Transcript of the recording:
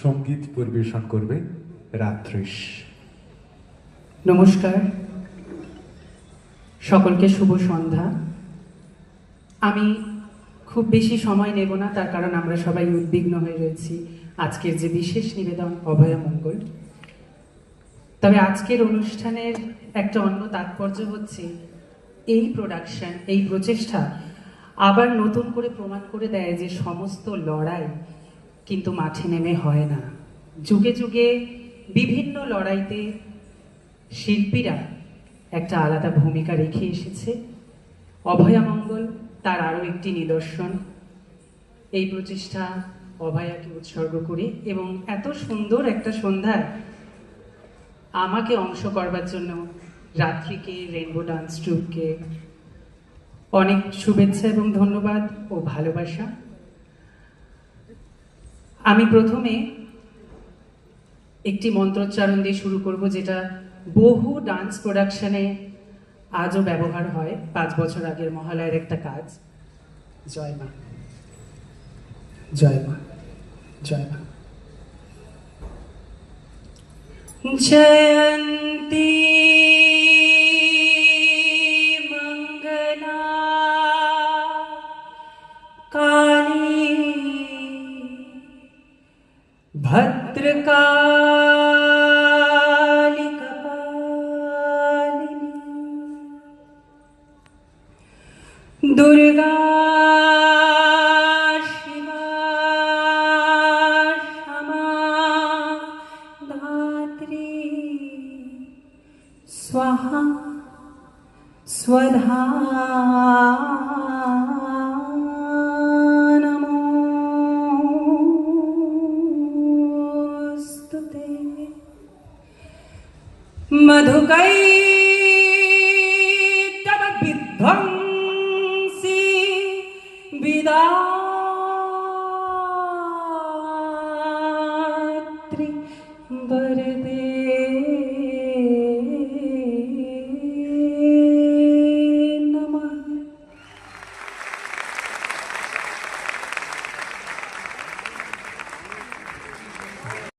সঙ্গীত পরিবেশন করবে রাত্রিশ। নমস্কার, সকলকে শুভ সন্ধ্যা। আমি খুব বেশি সময় নেব না, তার কারণ আমরা সবাই উদ্বিগ্ন হয়ে রয়েছি আজকের যে বিশেষ নিবেদন অভয়ামঙ্গল। তবে আজকের অনুষ্ঠানের একটা অন্য তাৎপর্য হচ্ছে এই প্রোডাকশন, এই প্রচেষ্টা আবার নতুন করে প্রমাণ করে দেয় যে সমস্ত লড়াই কিন্তু মাঠে নেমে হয় না। যুগে যুগে বিভিন্ন লড়াইতে শিল্পীরা একটা আলাদা ভূমিকা রেখে এসেছে। অভয়ামঙ্গল তার আরও একটি নিদর্শন। এই প্রচেষ্টা অভয়াকে উৎসর্গ করে এবং এত সুন্দর একটা সন্ধ্যায় আমাকে অংশ করবার জন্য রাত্রিকে, রেইনবো ডান্স ট্রুপকে অনেক শুভেচ্ছা এবং ধন্যবাদ ও ভালোবাসা। আমি প্রথমে একটি মন্ত্রোচ্চারণ দিয়ে শুরু করব, যেটা বহু ডান্স প্রোডাকশনে আজও ব্যবহার হয়। 5 বছর আগের মহালয়ের একটা কাজ। জয় মা, জয় মা, জয় মা। জয়ন্তী মঙ্গলা কালী ভদ্রকালী কপালিনী দুর্গা শিবা ক্ষমা ধাত্রী স্বাহা স্বধা নমোস্তুতে। মধুকৈটভ বিধ্বংসী বিদাত্রী বরদে